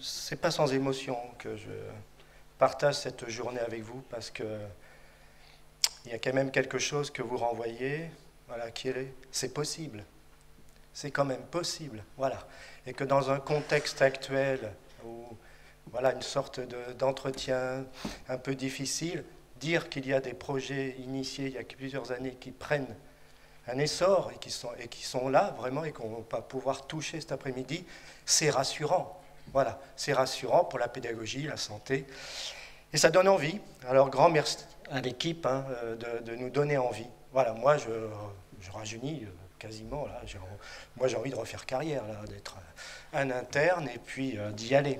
c'est pas sans émotion que je partage cette journée avec vous, parce que il y a quand même quelque chose que vous renvoyez, voilà, qui est, c'est possible. C'est quand même possible, voilà. Et que dans un contexte actuel où, voilà, une sorte d'entretien un peu difficile, dire qu'il y a des projets initiés il y a plusieurs années qui prennent un essor et qui sont là vraiment et qu'on va pouvoir toucher cet après-midi, c'est rassurant. Voilà, c'est rassurant pour la pédagogie, la santé. Et ça donne envie. Alors, grand merci à l'équipe de nous donner envie. Voilà, moi, je rajeunis quasiment. Là, moi, j'ai envie de refaire carrière, d'être un interne et puis d'y aller.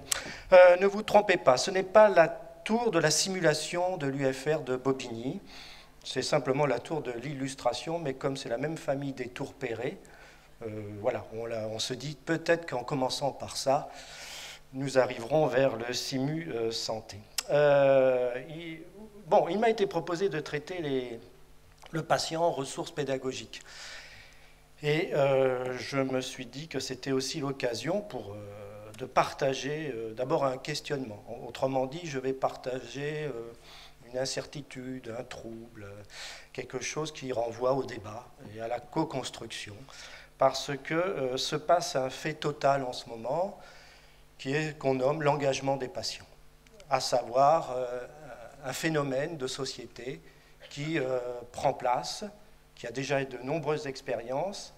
Ne vous trompez pas, ce n'est pas la tour de la simulation de l'UFR de Bobigny. C'est simplement la tour de l'illustration, mais comme c'est la même famille des tours Perret, voilà, on se dit peut-être qu'en commençant par ça, nous arriverons vers le Simu Santé. Il m'a été proposé de traiter le patient en ressources pédagogiques. Et je me suis dit que c'était aussi l'occasion de partager d'abord un questionnement. Autrement dit, je vais partager une incertitude, un trouble, quelque chose qui renvoie au débat et à la co-construction. Parce que se passe un fait total en ce moment, qu'on nomme l'engagement des patients, à savoir un phénomène de société qui prend place, qui a déjà de nombreuses expériences,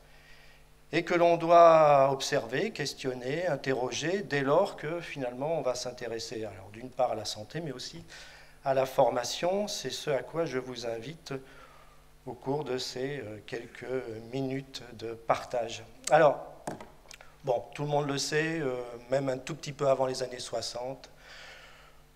et que l'on doit observer, questionner, interroger, dès lors que finalement on va s'intéresser, alors d'une part à la santé, mais aussi à la formation. C'est ce à quoi je vous invite au cours de ces quelques minutes de partage. Alors, bon, tout le monde le sait, même un tout petit peu avant les années 60,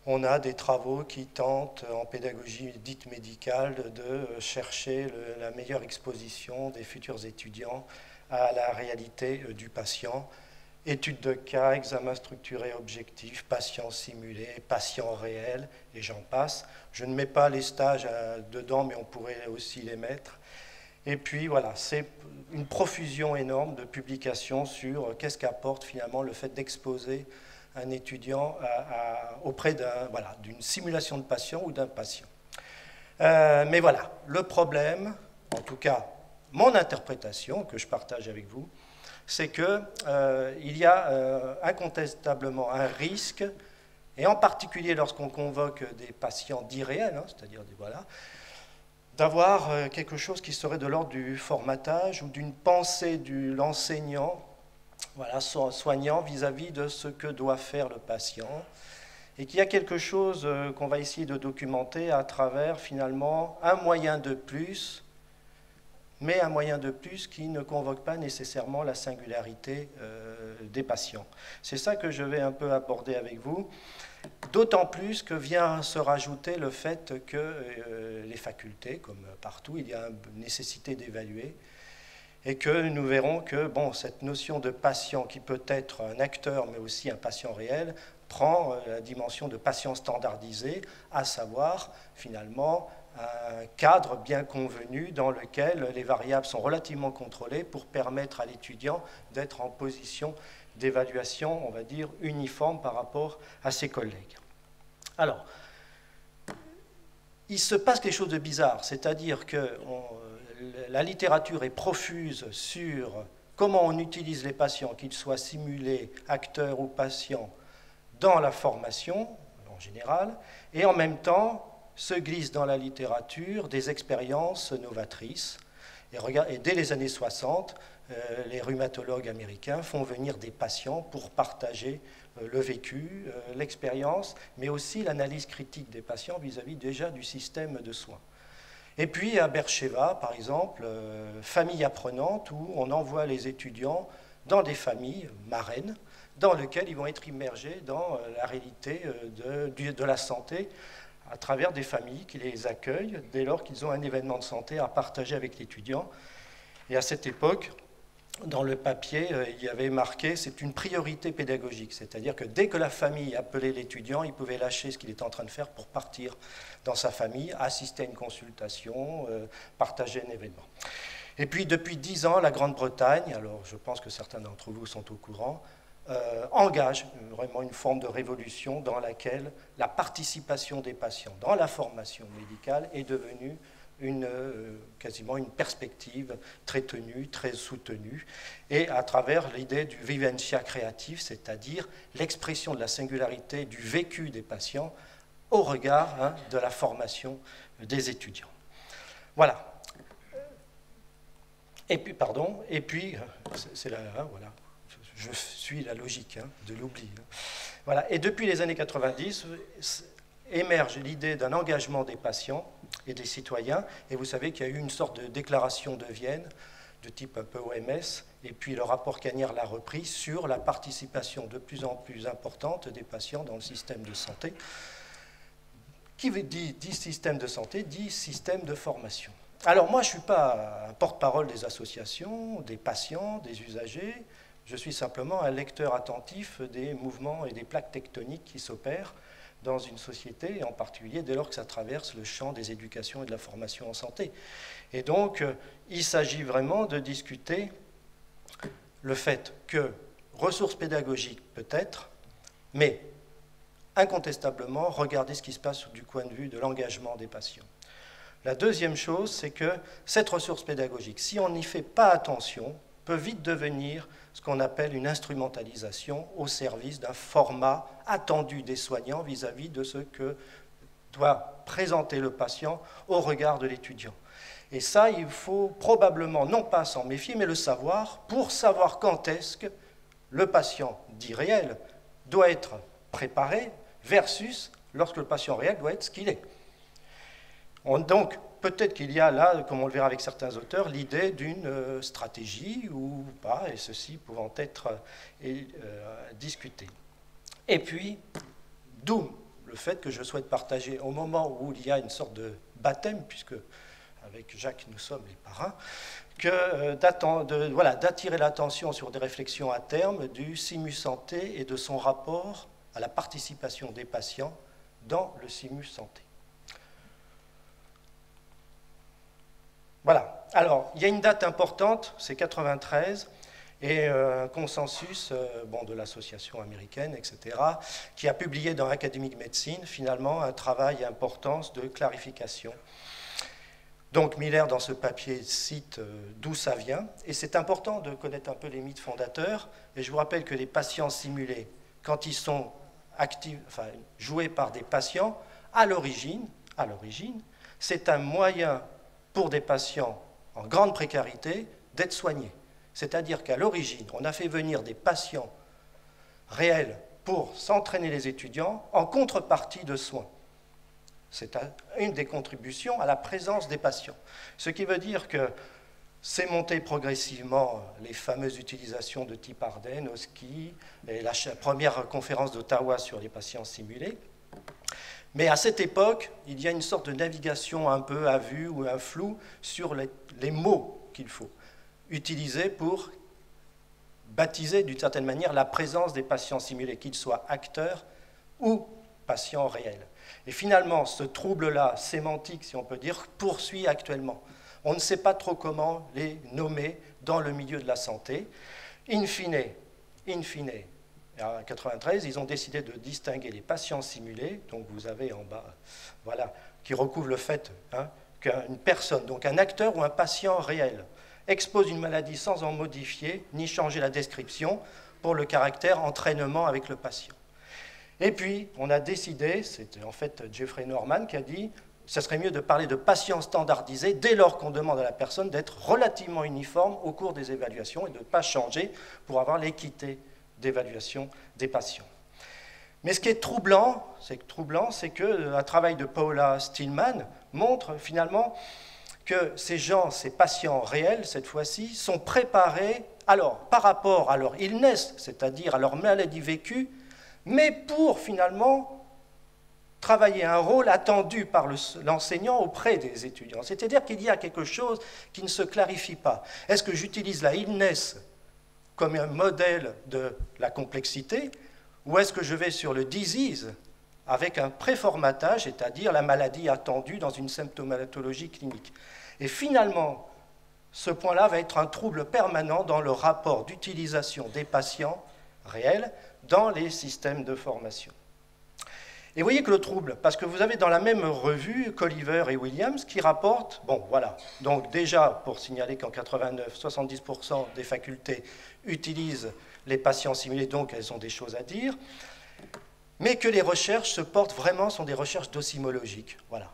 on a des travaux qui tentent, en pédagogie dite médicale, de chercher la meilleure exposition des futurs étudiants à la réalité du patient. Études de cas, examen structuré objectif, patient simulé, patient réel, et j'en passe. Je ne mets pas les stages dedans, mais on pourrait aussi les mettre. Et puis voilà, c'est une profusion énorme de publications sur qu'est-ce qu'apporte finalement le fait d'exposer un étudiant auprès d'une simulation de patient ou d'un patient. Mais voilà, le problème, en tout cas mon interprétation que je partage avec vous, c'est qu'il y a incontestablement un risque, et en particulier lorsqu'on convoque des patients dits réels, c'est-à-dire d'avoir quelque chose qui serait de l'ordre du formatage ou d'une pensée de l'enseignant, soignant vis-à-vis de ce que doit faire le patient, et qu'il y a quelque chose qu'on va essayer de documenter à travers finalement un moyen de plus, mais un moyen de plus qui ne convoque pas nécessairement la singularité des patients. C'est ça que je vais un peu aborder avec vous, d'autant plus que vient se rajouter le fait que les facultés, comme partout, il y a une nécessité d'évaluer, et que nous verrons que cette notion de patient qui peut être un acteur, mais aussi un patient réel, prend la dimension de patient standardisé, à savoir finalement un cadre bien convenu dans lequel les variables sont relativement contrôlées pour permettre à l'étudiant d'être en position d'évaluation, on va dire, uniforme par rapport à ses collègues. Alors, il se passe quelque chose de bizarre, c'est-à-dire que la littérature est profuse sur comment on utilise les patients, qu'ils soient simulés, acteurs ou patients, dans la formation, en général, et en même temps, se glissent dans la littérature des expériences novatrices. Et dès les années 60, les rhumatologues américains font venir des patients pour partager le vécu, l'expérience, mais aussi l'analyse critique des patients vis-à-vis déjà du système de soins. Et puis à Beersheba, par exemple, famille apprenante, où on envoie les étudiants dans des familles marraines, dans lesquelles ils vont être immergés dans la réalité de la santé, à travers des familles qui les accueillent dès lors qu'ils ont un événement de santé à partager avec l'étudiant. Et à cette époque, dans le papier, il y avait marqué « c'est une priorité pédagogique », c'est-à-dire que dès que la famille appelait l'étudiant, il pouvait lâcher ce qu'il était en train de faire pour partir dans sa famille, assister à une consultation, partager un événement. Et puis depuis 10 ans, la Grande-Bretagne, alors je pense que certains d'entre vous sont au courant, engage vraiment une forme de révolution dans laquelle la participation des patients dans la formation médicale est devenue quasiment une perspective très tenue, très soutenue, et à travers l'idée du vivencia créatif, c'est-à-dire l'expression de la singularité du vécu des patients au regard de la formation des étudiants. Voilà. Et puis, c'est là, voilà. Je suis la logique de l'oubli. Voilà. Et depuis les années 90, émerge l'idée d'un engagement des patients et des citoyens. Et vous savez qu'il y a eu une sorte de déclaration de Vienne, de type un peu OMS, et puis le rapport Cagnard l'a repris sur la participation de plus en plus importante des patients dans le système de santé. Qui dit système de santé, dit système de formation. Alors moi, je ne suis pas un porte-parole des associations, des patients, des usagers. Je suis simplement un lecteur attentif des mouvements et des plaques tectoniques qui s'opèrent dans une société, et en particulier dès lors que ça traverse le champ des éducations et de la formation en santé. Et donc, il s'agit vraiment de discuter le fait que ressources pédagogiques peut-être, mais incontestablement, regarder ce qui se passe du point de vue de l'engagement des patients. La deuxième chose, c'est que cette ressource pédagogique, si on n'y fait pas attention, peut vite devenir ce qu'on appelle une instrumentalisation au service d'un format attendu des soignants vis-à-vis de ce que doit présenter le patient au regard de l'étudiant. Et ça, il faut probablement non pas s'en méfier, mais le savoir pour savoir quand est-ce que le patient dit réel doit être préparé versus lorsque le patient réel doit être ce qu'il est. Donc, peut-être qu'il y a là, comme on le verra avec certains auteurs, l'idée d'une stratégie ou pas, et ceci pouvant être discuté. Et puis, d'où le fait que je souhaite partager au moment où il y a une sorte de baptême, puisque avec Jacques nous sommes les parrains, d'attirer l'attention sur des réflexions à terme du SIMU Santé et de son rapport à la participation des patients dans le SIMU Santé. Voilà. Alors, il y a une date importante, c'est 93, et un consensus de l'association américaine, etc., qui a publié dans Academic Medicine, finalement, un travail important de clarification. Donc, Miller, dans ce papier, cite d'où ça vient, et c'est important de connaître un peu les mythes fondateurs, et je vous rappelle que les patients simulés, quand ils sont joués par des patients, à l'origine, c'est un moyen pour des patients en grande précarité d'être soignés. C'est-à-dire qu'à l'origine, on a fait venir des patients réels pour s'entraîner les étudiants en contrepartie de soins. C'est une des contributions à la présence des patients. Ce qui veut dire que c'est monté progressivement les fameuses utilisations de type Ardennes, Oski, et la première conférence d'Ottawa sur les patients simulés. Mais à cette époque, il y a une sorte de navigation un peu à vue ou un flou sur les mots qu'il faut utiliser pour baptiser d'une certaine manière la présence des patients simulés, qu'ils soient acteurs ou patients réels. Et finalement, ce trouble-là, sémantique, si on peut dire, poursuit actuellement. On ne sait pas trop comment les nommer dans le milieu de la santé. In fine, en 1993, ils ont décidé de distinguer les patients simulés, donc vous avez en bas, voilà, qui recouvre le fait qu'une personne, donc un acteur ou un patient réel, expose une maladie sans en modifier ni changer la description pour le caractère entraînement avec le patient. Et puis, on a décidé, c'était en fait Jeffrey Norman qui a dit, ça serait mieux de parler de patients standardisés dès lors qu'on demande à la personne d'être relativement uniforme au cours des évaluations et de ne pas changer pour avoir l'équité d'évaluation des patients. Mais ce qui est troublant, c'est que un travail de Paula Stillman montre finalement que ces gens, ces patients réels, cette fois-ci, sont préparés par rapport à leur illness, c'est-à-dire à leur maladie vécue, mais pour finalement travailler un rôle attendu par l'enseignant auprès des étudiants. C'est-à-dire qu'il y a quelque chose qui ne se clarifie pas. Est-ce que j'utilise la illness comme un modèle de la complexité, ou est-ce que je vais sur le disease avec un préformatage, c'est-à-dire la maladie attendue dans une symptomatologie clinique? Et finalement, ce point-là va être un trouble permanent dans le rapport d'utilisation des patients réels dans les systèmes de formation. Et vous voyez que le trouble, parce que vous avez dans la même revue Colliver et Williams qui rapportent, bon voilà, donc déjà pour signaler qu'en 89, 70% des facultés utilisent les patients simulés, donc elles ont des choses à dire, mais que les recherches se portent vraiment sur des recherches docimologiques, voilà.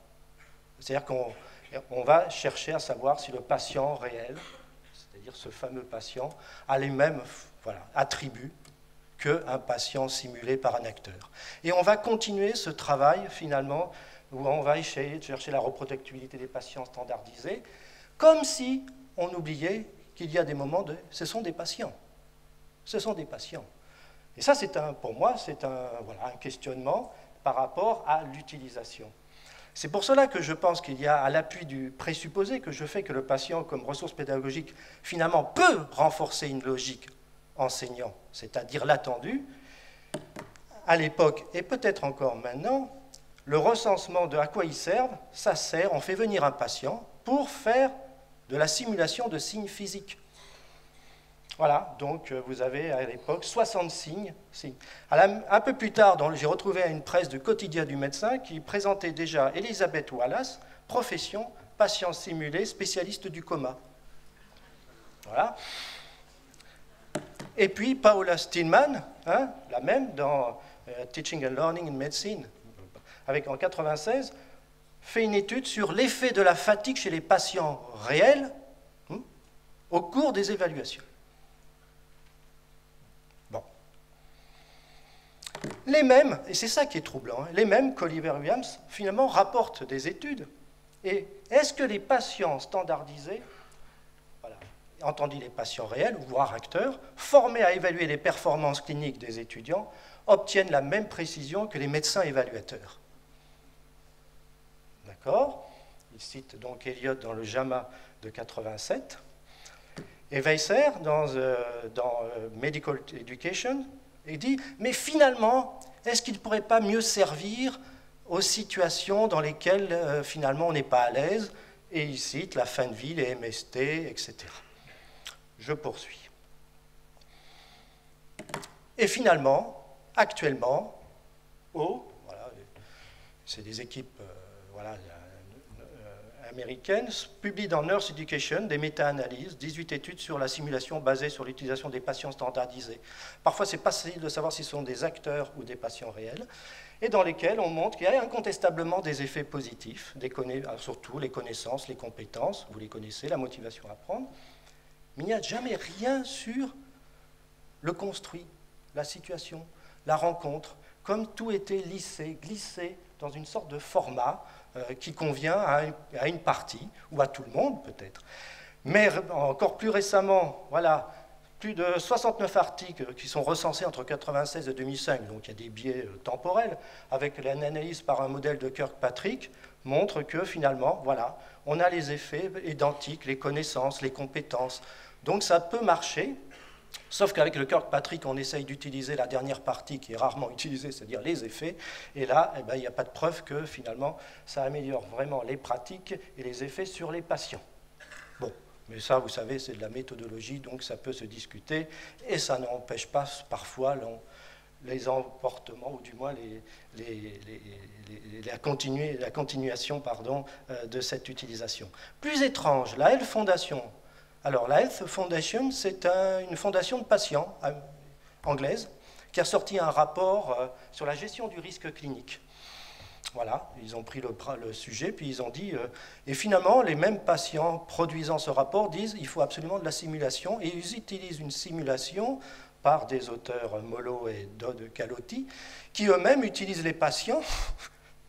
C'est-à-dire qu'on va chercher à savoir si le patient réel, c'est-à-dire ce fameux patient, a les mêmes attributs qu'un patient simulé par un acteur. Et on va continuer ce travail, finalement, où on va essayer de chercher la reproductibilité des patients standardisés, comme si on oubliait qu'il y a des moments de... Ce sont des patients. Ce sont des patients. Et ça, pour moi, c'est un questionnement par rapport à l'utilisation. C'est pour cela que je pense qu'il y a, à l'appui du présupposé que je fais que le patient, comme ressource pédagogique, finalement, peut renforcer une logique enseignant, c'est-à-dire l'attendu, à l'époque, et peut-être encore maintenant, le recensement de à quoi ils servent, ça sert, on fait venir un patient pour faire de la simulation de signes physiques. Voilà, donc vous avez à l'époque 60 signes. Un peu plus tard, j'ai retrouvé une presse du quotidien du médecin qui présentait déjà Elizabeth Wallace, profession, patient simulé, spécialiste du coma. Voilà. Et puis Paula Stillman, la même dans Teaching and Learning in Medicine, avec en 1996, fait une étude sur l'effet de la fatigue chez les patients réels au cours des évaluations. Bon. Les mêmes, et c'est ça qui est troublant, les mêmes qu'Oliver Williams, finalement, rapportent des études. Et est-ce que les patients standardisés, entendu les patients réels, voire acteurs, formés à évaluer les performances cliniques des étudiants, obtiennent la même précision que les médecins évaluateurs. D'accord? Il cite donc Elliott dans le JAMA de 87, et Weisser dans Medical Education, il dit « Mais finalement, est-ce qu'il ne pourrait pas mieux servir aux situations dans lesquelles finalement on n'est pas à l'aise ?» Et il cite la fin de vie, les MST, etc. Je poursuis. Et finalement, actuellement, c'est des équipes américaines, publient dans Nurse Education des méta-analyses, 18 études sur la simulation basée sur l'utilisation des patients standardisés. Parfois, ce n'est pas facile de savoir si ce sont des acteurs ou des patients réels, et dans lesquels on montre qu'il y a incontestablement des effets positifs, surtout les connaissances, les compétences, vous les connaissez, la motivation à apprendre, mais il n'y a jamais rien sur le construit, la situation, la rencontre, comme tout était lissé, glissé dans une sorte de format qui convient à une partie, ou à tout le monde peut-être. Mais encore plus récemment, voilà, plus de 69 articles qui sont recensés entre 1996 et 2005, donc il y a des biais temporels, avec l'analyse par un modèle de Kirkpatrick, montrent que finalement, voilà, on a les effets identiques, les connaissances, les compétences. Donc ça peut marcher, sauf qu'avec le Kirkpatrick, on essaye d'utiliser la dernière partie qui est rarement utilisée, c'est-à-dire les effets, et là, il n'y a pas de preuve que finalement, ça améliore vraiment les pratiques et les effets sur les patients. Bon, mais ça, vous savez, c'est de la méthodologie, donc ça peut se discuter, et ça n'empêche pas parfois les emportements, ou du moins la continuation de cette utilisation. Plus étrange, la Health Foundation. Alors, la Health Foundation, c'est une fondation de patients anglaise qui a sorti un rapport sur la gestion du risque clinique. Voilà, ils ont pris le sujet, puis ils ont dit... et finalement, les mêmes patients produisant ce rapport disent qu'il faut absolument de la simulation, et ils utilisent une simulation par des auteurs Molo et Dodd Calotti, qui eux-mêmes utilisent les patients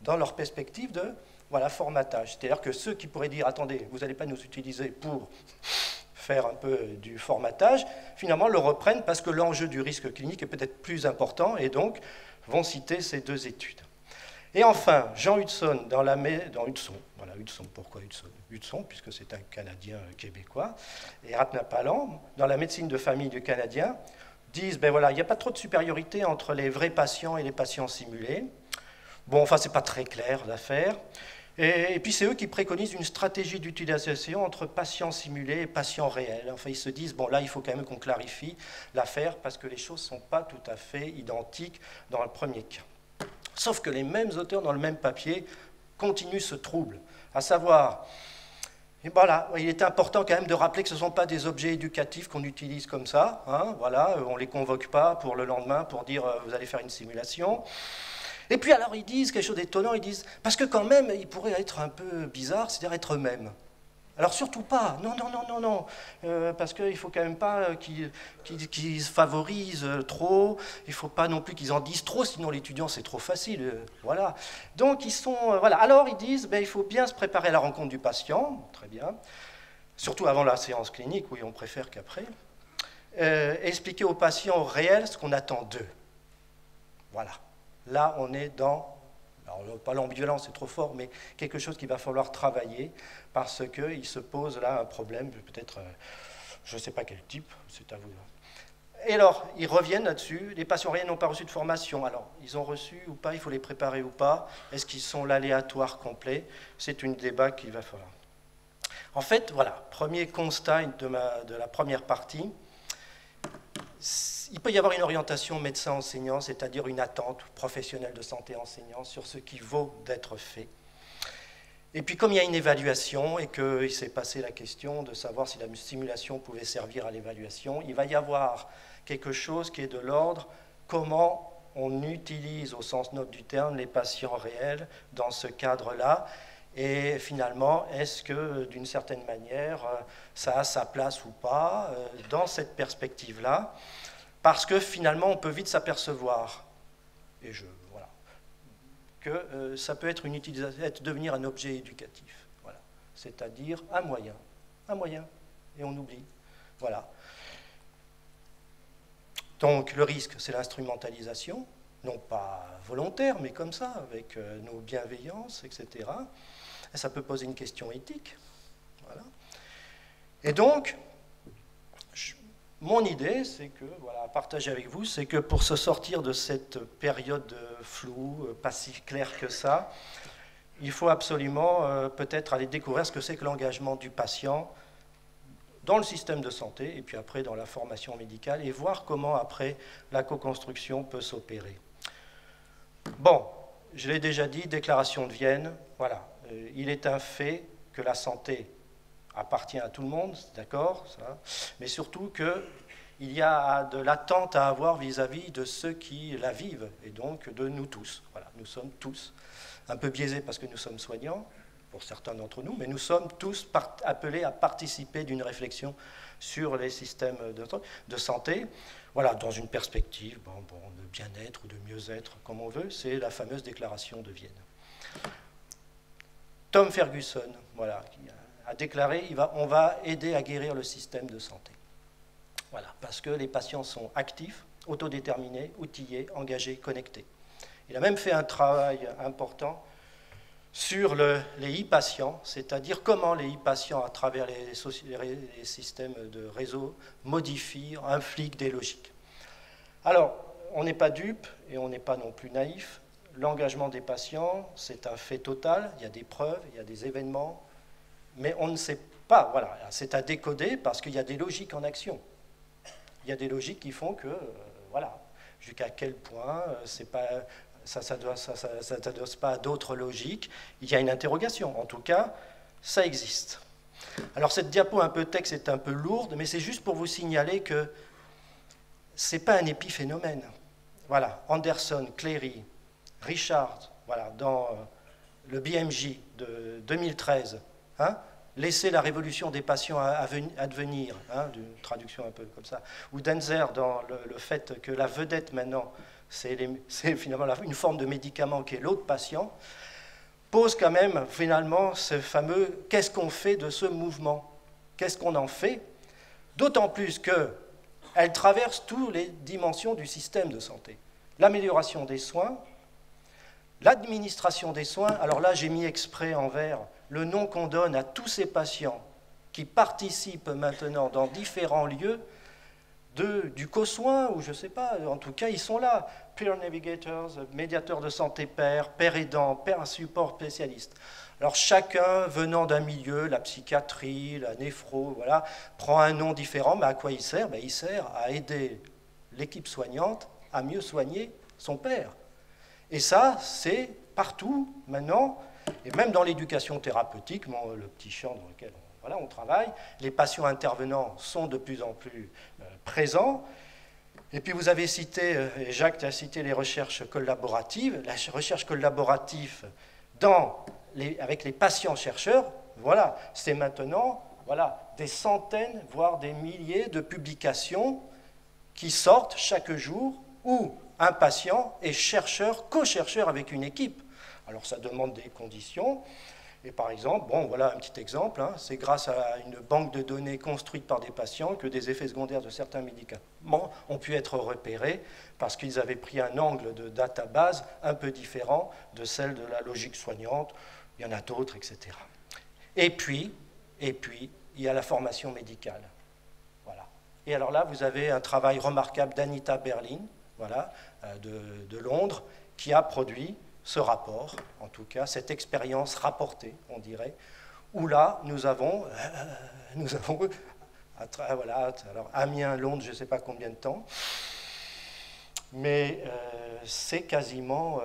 dans leur perspective de formatage. C'est-à-dire que ceux qui pourraient dire « Attendez, vous n'allez pas nous utiliser pour... » faire un peu du formatage, finalement le reprennent parce que l'enjeu du risque clinique est peut-être plus important et donc vont citer ces deux études. Et enfin, Jean Hudson, Hudson, pourquoi Hudson? Hudson, puisque c'est un Canadien québécois, et Ratnapalan, dans la médecine de famille du Canadien, disent, il n'y a pas trop de supériorité entre les vrais patients et les patients simulés. Bon, enfin, c'est pas très clair l'affaire. Et puis c'est eux qui préconisent une stratégie d'utilisation entre patients simulés et patients réels. Enfin, ils se disent, bon là, il faut quand même qu'on clarifie l'affaire parce que les choses ne sont pas tout à fait identiques dans le premier cas. Sauf que les mêmes auteurs dans le même papier continuent ce trouble, à savoir, et voilà, il est important quand même de rappeler que ce ne sont pas des objets éducatifs qu'on utilise comme ça, hein, voilà, on ne les convoque pas pour le lendemain pour dire vous allez faire une simulation. Et puis alors ils disent quelque chose d'étonnant, ils disent, parce que quand même ils pourraient être un peu bizarres, c'est-à-dire être eux-mêmes. Alors surtout pas, non, non, non, non, non, parce qu'il ne faut quand même pas qu'ils se favorisent trop, il ne faut pas non plus qu'ils en disent trop, sinon l'étudiant c'est trop facile, voilà. Donc ils sont, voilà, alors ils disent, ben, il faut bien se préparer à la rencontre du patient, très bien, surtout avant la séance clinique, oui on préfère qu'après, expliquer aux patients réels ce qu'on attend d'eux, voilà. Là on est dans... Alors, pas l'ambivalence, c'est trop fort, mais quelque chose qu'il va falloir travailler parce qu'il se pose là un problème, peut-être, je ne sais pas quel type, c'est à vous. Et alors, ils reviennent là-dessus, les patients réels n'ont pas reçu de formation. Alors, ils ont reçu ou pas, il faut les préparer ou pas, est-ce qu'ils sont l'aléatoire complet? C'est un débat qu'il va falloir. En fait, voilà, premier constat de la première partie, il peut y avoir une orientation médecin-enseignant, c'est-à-dire une attente professionnelle de santé enseignant sur ce qui vaut d'être fait. Et puis comme il y a une évaluation et qu'il s'est passé la question de savoir si la simulation pouvait servir à l'évaluation, il va y avoir quelque chose qui est de l'ordre comment on utilise au sens noble du terme les patients réels dans ce cadre-là. Et finalement, est-ce que d'une certaine manière, ça a sa place ou pas dans cette perspective-là? Parce que finalement, on peut vite s'apercevoir, et voilà, que ça peut être devenir un objet éducatif, voilà, c'est-à-dire un moyen, et on oublie, voilà. Donc le risque, c'est l'instrumentalisation, non pas volontaire, mais comme ça, avec nos bienveillances, etc. Et ça peut poser une question éthique, voilà. Et donc, mon idée, c'est que, voilà, à partager avec vous, c'est que pour se sortir de cette période floue, pas si claire que ça, il faut absolument peut-être aller découvrir ce que c'est que l'engagement du patient dans le système de santé, et puis après dans la formation médicale, et voir comment après la co-construction peut s'opérer. Bon, je l'ai déjà dit, déclaration de Vienne, voilà, il est un fait que la santé appartient à tout le monde, d'accord, ça, mais surtout qu'il y a de l'attente à avoir vis-à-vis de ceux qui la vivent, et donc de nous tous. Voilà, nous sommes tous un peu biaisés parce que nous sommes soignants, pour certains d'entre nous, mais nous sommes tous appelés à participer d'une réflexion sur les systèmes de santé, voilà, dans une perspective de bien-être ou de mieux-être, comme on veut, c'est la fameuse déclaration de Vienne. Tom Ferguson, voilà, qui a déclaré on va aider à guérir le système de santé. Voilà, parce que les patients sont actifs, autodéterminés, outillés, engagés, connectés. Il a même fait un travail important sur les e-patients, c'est-à-dire comment les e-patients, à travers les systèmes de réseau, modifient, infliquent des logiques. Alors, on n'est pas dupe et on n'est pas non plus naïf. L'engagement des patients, c'est un fait total, il y a des preuves, il y a des événements, mais on ne sait pas, voilà, c'est à décoder parce qu'il y a des logiques en action. Il y a des logiques qui font que, voilà, jusqu'à quel point ça ne s'adosse pas à d'autres logiques, il y a une interrogation. En tout cas, ça existe. Alors cette diapo un peu texte est un peu lourde, mais c'est juste pour vous signaler que ce n'est pas un épiphénomène. Voilà, Anderson, Cleary, Richard, voilà, dans le BMJ de 2013, hein, laisser la révolution des patients advenir, hein, d'une traduction un peu comme ça, ou Denzer dans le fait que la vedette maintenant, c'est finalement une forme de médicament qui est l'autre patient, pose quand même finalement ce fameux qu'est-ce qu'on fait de ce mouvement, qu'est-ce qu'on en fait, d'autant plus qu'elle traverse toutes les dimensions du système de santé. L'amélioration des soins, l'administration des soins, alors là j'ai mis exprès en vert le nom qu'on donne à tous ces patients qui participent maintenant dans différents lieux du co-soin, ou je ne sais pas, en tout cas ils sont là, peer navigators, médiateurs de santé pairs, pairs aidants, pairs support spécialistes. Alors chacun venant d'un milieu, la psychiatrie, la néphro, voilà, prend un nom différent, mais à quoi il sert? Ben, il sert à aider l'équipe soignante à mieux soigner son père. Et ça, c'est partout maintenant, et même dans l'éducation thérapeutique, le petit champ dans lequel on travaille, les patients intervenants sont de plus en plus présents. Et puis vous avez cité, et Jacques a cité les recherches collaboratives. La recherche collaborative avec les patients-chercheurs, voilà, c'est maintenant des centaines, voire des milliers de publications qui sortent chaque jour où un patient est chercheur, co-chercheur avec une équipe. Alors ça demande des conditions. Et par exemple, voilà un petit exemple, hein, c'est grâce à une banque de données construite par des patients que des effets secondaires de certains médicaments ont pu être repérés parce qu'ils avaient pris un angle de database un peu différent de celle de la logique soignante. Il y en a d'autres, etc. Et puis, il y a la formation médicale. Voilà. Et alors là, vous avez un travail remarquable d'Anita Berlin, voilà, de Londres, qui a produit ce rapport, en tout cas, cette expérience rapportée, on dirait, où là, nous avons voilà, alors Amiens, Londres, je ne sais pas combien de temps, mais c'est quasiment,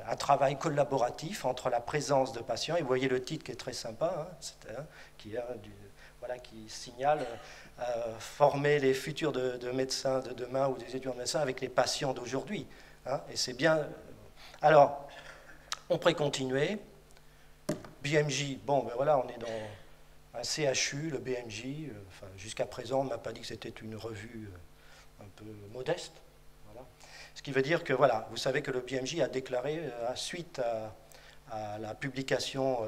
un travail collaboratif entre la présence de patients, et vous voyez le titre qui est très sympa, hein, qui signale former les futurs de médecins de demain ou des étudiants de médecins avec les patients d'aujourd'hui. Hein, et c'est bien. Alors, on pourrait continuer. BMJ, on est dans un CHU, le BMJ. Jusqu'à présent, on ne m'a pas dit que c'était une revue un peu modeste. Voilà. Ce qui veut dire que, vous savez que le BMJ a déclaré, suite à la publication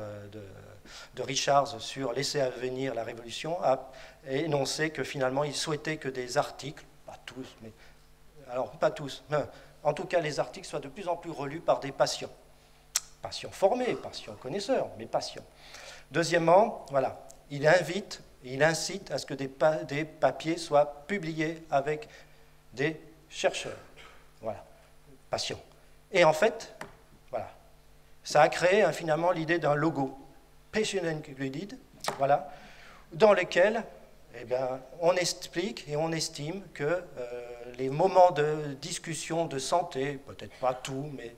de Richards sur l'essai à venir, la révolution, a énoncé que finalement, il souhaitait que des articles, pas tous, mais alors pas tous, mais en tout cas, les articles soient de plus en plus relus par des patients. Patients formés, patients connaisseurs, mais patients. Deuxièmement, il invite, il incite à ce que des papiers soient publiés avec des chercheurs, patients. Et en fait, ça a créé finalement l'idée d'un logo, Patient Included, dans lequel on explique et on estime que les moments de discussion de santé, peut-être pas tout, mais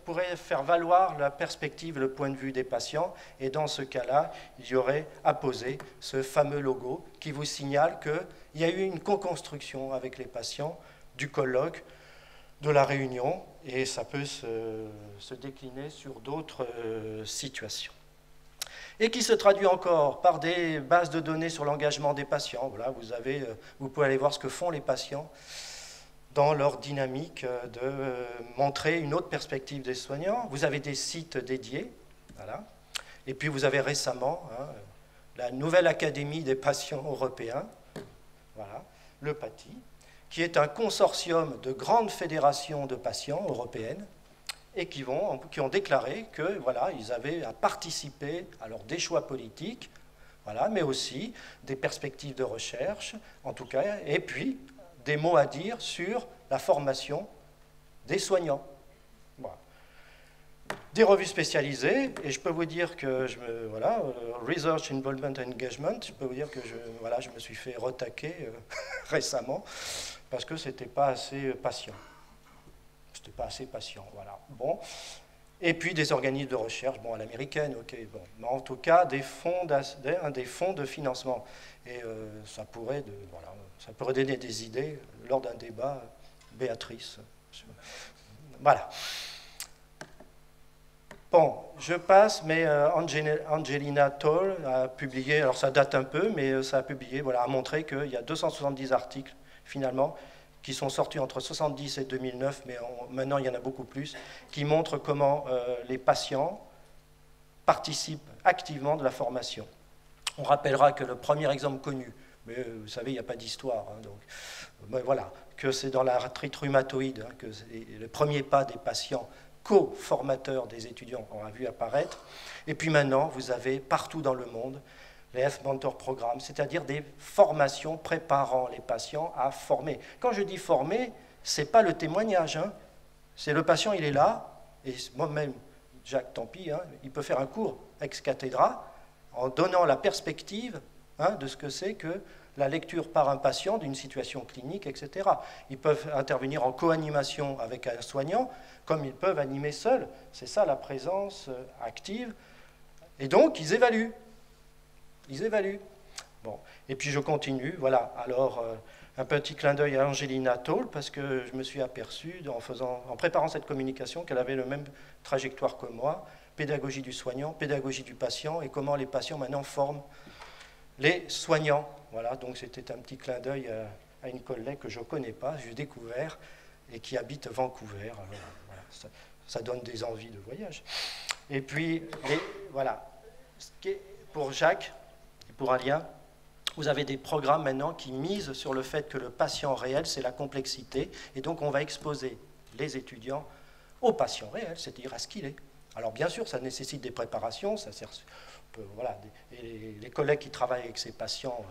pourraient faire valoir la perspective, le point de vue des patients. Et dans ce cas-là, il y aurait à poser ce fameux logo qui vous signale qu'il y a eu une co-construction avec les patients du colloque, de la réunion, et ça peut se décliner sur d'autres situations. Et qui se traduit encore par des bases de données sur l'engagement des patients. Voilà, vous pouvez aller voir ce que font les patients dans leur dynamique de montrer une autre perspective des soignants. Vous avez des sites dédiés, et puis vous avez récemment la nouvelle Académie des patients européens, le PATI, qui est un consortium de grandes fédérations de patients européennes, et qui ont déclaré qu'ils avaient à participer à des choix politiques, mais aussi des perspectives de recherche, en tout cas, et puis des mots à dire sur la formation des soignants. Voilà. Des revues spécialisées, et je peux vous dire que Research Involvement and Engagement, je peux vous dire que je me suis fait retaquer récemment, parce que ce n'était pas assez patient. C'était pas assez patient, Bon. Et puis des organismes de recherche, à l'américaine, mais en tout cas des fonds de financement. Et ça pourrait donner des idées lors d'un débat, Béatrice. Voilà. Bon, je passe, mais Angelina Toll a publié, alors ça date un peu, mais ça a publié, a montré qu'il y a 270 articles, finalement, qui sont sortis entre 1970 et 2009, mais maintenant il y en a beaucoup plus, qui montrent comment les patients participent activement de la formation. On rappellera que le premier exemple connu, mais vous savez, il n'y a pas d'histoire, que c'est dans l'arthrite rhumatoïde, que c'est le premier pas des patients co-formateurs des étudiants qu'on a vu apparaître. Et puis maintenant, vous avez partout dans le monde les Health Mentor Programmes, c'est-à-dire des formations préparant les patients à former. Quand je dis former, ce n'est pas le témoignage, c'est le patient, il est là, et moi-même, Jacques, tant pis, hein, il peut faire un cours ex cathedra en donnant la perspective de ce que c'est que la lecture par un patient d'une situation clinique, etc. Ils peuvent intervenir en co-animation avec un soignant, comme ils peuvent animer seuls. C'est ça la présence active. Et donc, ils évaluent. Ils évaluent. Bon. Et puis je continue. Voilà. Alors, un petit clin d'œil à Angelina Toll, parce que je me suis aperçu, en préparant cette communication, qu'elle avait le même trajectoire que moi. Pédagogie du soignant, pédagogie du patient, et comment les patients maintenant forment les soignants. Voilà, donc c'était un petit clin d'œil à une collègue que je ne connais pas, j'ai découvert, et qui habite Vancouver. Alors, voilà, ça donne des envies de voyage. Et puis, voilà, pour Jacques, et pour Alien, vous avez des programmes maintenant qui misent sur le fait que le patient réel, c'est la complexité, et donc on va exposer les étudiants au patient réel, c'est-à-dire à ce qu'il est. Alors bien sûr, ça nécessite des préparations, ça sert, voilà, et les collègues qui travaillent avec ces patients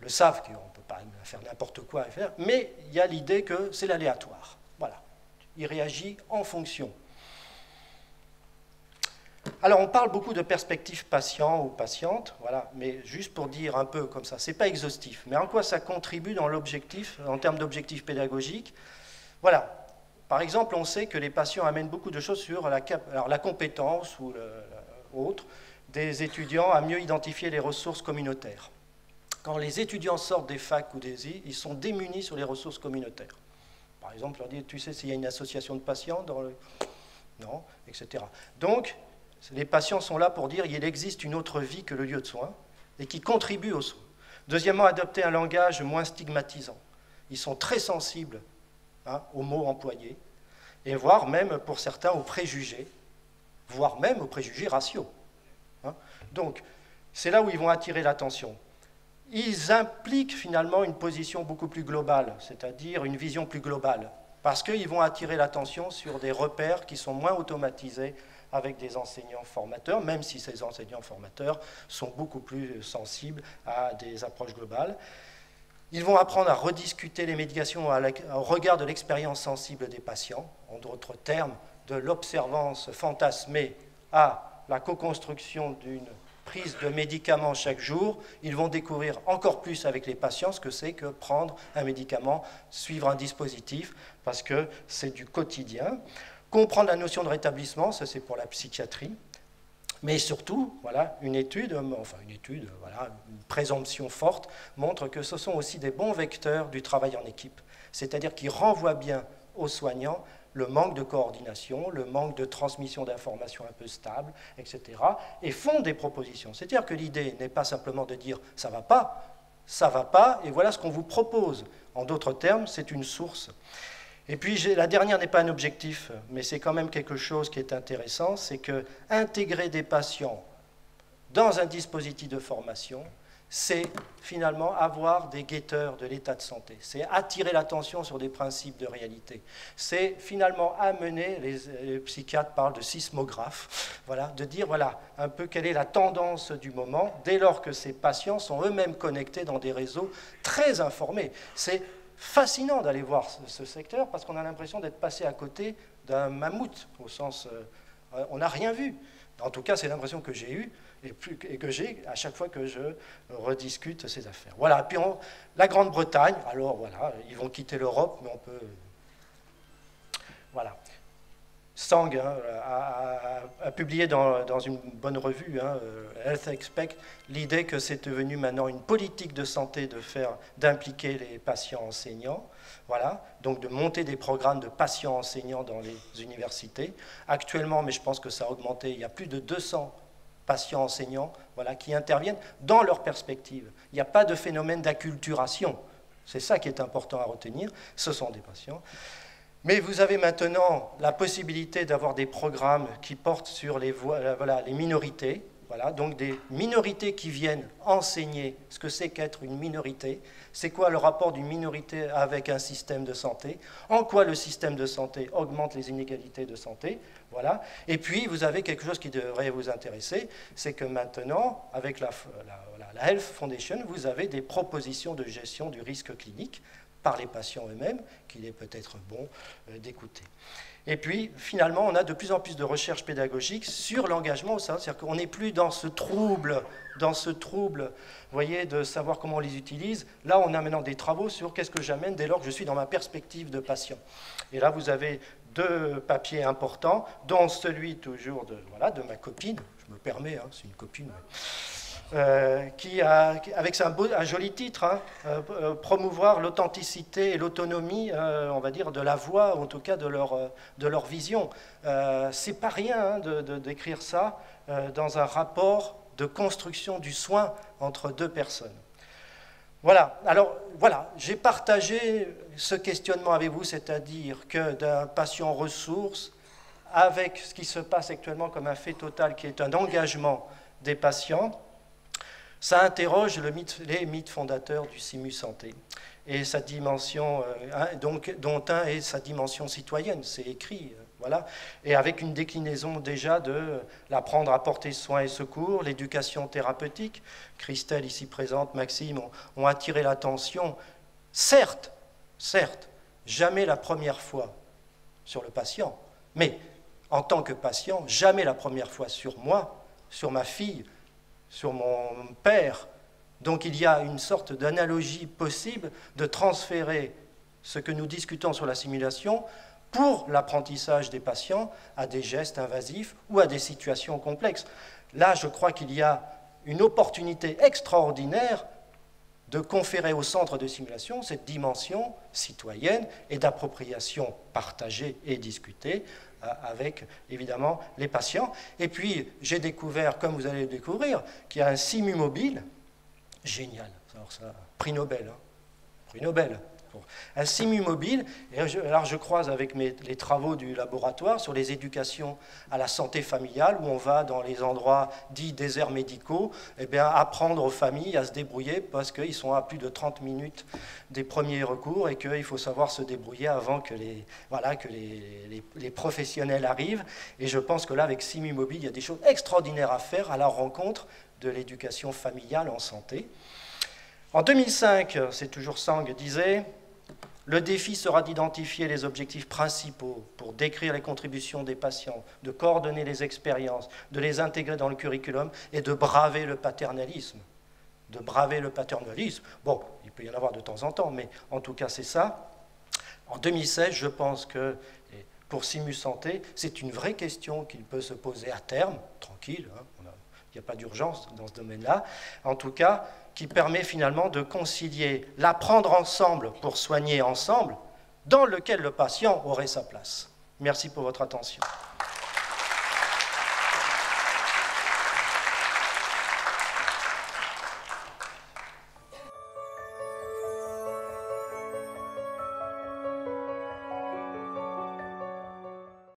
le savent, qu'on ne peut pas faire n'importe quoi, mais il y a l'idée que c'est l'aléatoire. Voilà, il réagit en fonction. Alors on parle beaucoup de perspective patient ou patiente, voilà, mais juste pour dire un peu comme ça, c'est pas exhaustif, mais en quoi ça contribue dans l'objectif, en termes d'objectifs pédagogiques. Voilà. Par exemple, on sait que les patients amènent beaucoup de choses sur la compétence ou autre des étudiants à mieux identifier les ressources communautaires. Quand les étudiants sortent des facs ou des I, ils sont démunis sur les ressources communautaires. Par exemple, leur dire, tu sais s'il y a une association de patients dans le... Non, etc. Donc, les patients sont là pour dire qu'il existe une autre vie que le lieu de soins et qui contribue aux soins. Deuxièmement, adopter un langage moins stigmatisant. Ils sont très sensibles aux mots employés, et voire même, pour certains, aux préjugés, voire même aux préjugés raciaux. Donc, c'est là où ils vont attirer l'attention. Ils impliquent finalement une position beaucoup plus globale, c'est-à-dire une vision plus globale, parce qu'ils vont attirer l'attention sur des repères qui sont moins automatisés avec des enseignants formateurs, même si ces enseignants formateurs sont beaucoup plus sensibles à des approches globales. Ils vont apprendre à rediscuter les médications au regard de l'expérience sensible des patients, en d'autres termes, de l'observance fantasmée à la co-construction d'une prise de médicaments chaque jour. Ils vont découvrir encore plus avec les patients ce que c'est que prendre un médicament, suivre un dispositif, parce que c'est du quotidien. Comprendre la notion de rétablissement, ça c'est pour la psychiatrie. Mais surtout, voilà, une présomption forte montre que ce sont aussi des bons vecteurs du travail en équipe. C'est-à-dire qu'ils renvoient bien aux soignants le manque de coordination, le manque de transmission d'informations un peu stable, etc. et font des propositions. C'est-à-dire que l'idée n'est pas simplement de dire « ça va pas, et voilà ce qu'on vous propose ». En d'autres termes, c'est une source. Et puis, la dernière n'est pas un objectif, mais c'est quand même quelque chose qui est intéressant, c'est que intégrer des patients dans un dispositif de formation, c'est finalement avoir des guetteurs de l'état de santé. C'est attirer l'attention sur des principes de réalité. C'est finalement amener, les psychiatres parlent de sismographe, voilà, de dire voilà, un peu quelle est la tendance du moment, dès lors que ces patients sont eux-mêmes connectés dans des réseaux très informés. C'est fascinant d'aller voir ce secteur parce qu'on a l'impression d'être passé à côté d'un mammouth, au sens on n'a rien vu. En tout cas, c'est l'impression que j'ai eue et que j'ai à chaque fois que je rediscute ces affaires. Voilà, puis la Grande-Bretagne, alors voilà, ils vont quitter l'Europe, mais on peut... Voilà. Sang a publié dans une bonne revue, Health Expect, l'idée que c'est devenu maintenant une politique de santé d'impliquer les patients enseignants, voilà, donc de monter des programmes de patients enseignants dans les universités. Actuellement, mais je pense que ça a augmenté, il y a plus de 200 patients enseignants, voilà, qui interviennent dans leur perspective. Il n'y a pas de phénomène d'acculturation. C'est ça qui est important à retenir. Ce sont des patients. Mais vous avez maintenant la possibilité d'avoir des programmes qui portent sur les minorités, voilà, donc des minorités qui viennent enseigner ce que c'est qu'être une minorité, c'est quoi le rapport d'une minorité avec un système de santé, en quoi le système de santé augmente les inégalités de santé, voilà. Et puis vous avez quelque chose qui devrait vous intéresser, c'est que maintenant, avec la Health Foundation, vous avez des propositions de gestion du risque clinique, par les patients eux-mêmes, qu'il est peut-être bon d'écouter. Et puis, finalement, on a de plus en plus de recherches pédagogiques sur l'engagement au sein, c'est-à-dire qu'on n'est plus dans ce trouble, vous voyez, de savoir comment on les utilise. Là, on a maintenant des travaux sur qu'est-ce que j'amène dès lors que je suis dans ma perspective de patient. Et là, vous avez 2 papiers importants, dont celui toujours de ma copine, je me permets, hein, c'est une copine, qui a, avec un joli titre, hein, promouvoir l'authenticité et l'autonomie, on va dire, de la voix, ou en tout cas de leur vision. C'est pas rien hein, d'écrire ça dans un rapport de construction du soin entre 2 personnes. Voilà, alors voilà, j'ai partagé ce questionnement avec vous, c'est-à-dire que d'un patient ressource, avec ce qui se passe actuellement comme un fait total, qui est un engagement des patients, ça interroge les mythes fondateurs du CIMU Santé et sa dimension, dont un est sa dimension citoyenne, c'est écrit, voilà, et avec une déclinaison déjà de l'apprendre à porter soin et secours, l'éducation thérapeutique. Christelle, ici présente, Maxime, ont attiré l'attention, certes, jamais la première fois sur le patient, mais en tant que patient, jamais la première fois sur moi, sur ma fille, sur mon père. Donc il y a une sorte d'analogie possible de transférer ce que nous discutons sur la simulation pour l'apprentissage des patients à des gestes invasifs ou à des situations complexes. Là, je crois qu'il y a une opportunité extraordinaire de conférer au centre de simulation cette dimension citoyenne et d'appropriation partagée et discutée avec, évidemment, les patients. Et puis, j'ai découvert, comme vous allez le découvrir, qu'il y a un simu mobile, génial, alors ça, prix Nobel, hein, prix Nobel, un simu mobile, et alors je croise avec les travaux du laboratoire sur les éducations à la santé familiale, où on va dans les endroits dits déserts médicaux, eh bien, apprendre aux familles à se débrouiller parce qu'ils sont à plus de 30 minutes des premiers recours et qu'il faut savoir se débrouiller avant que les professionnels arrivent. Et je pense que là, avec simu mobile, il y a des choses extraordinaires à faire à la rencontre de l'éducation familiale en santé. En 2005, c'est toujours Sang disait, le défi sera d'identifier les objectifs principaux pour décrire les contributions des patients, de coordonner les expériences, de les intégrer dans le curriculum et de braver le paternalisme. Bon, il peut y en avoir de temps en temps, mais en tout cas c'est ça. En 2016, je pense que pour Simu Santé, c'est une vraie question qu'il peut se poser à terme, tranquille, hein, il n'y a pas d'urgence dans ce domaine-là, en tout cas, qui permet finalement de concilier l'apprendre ensemble pour soigner ensemble, dans lequel le patient aurait sa place. Merci pour votre attention.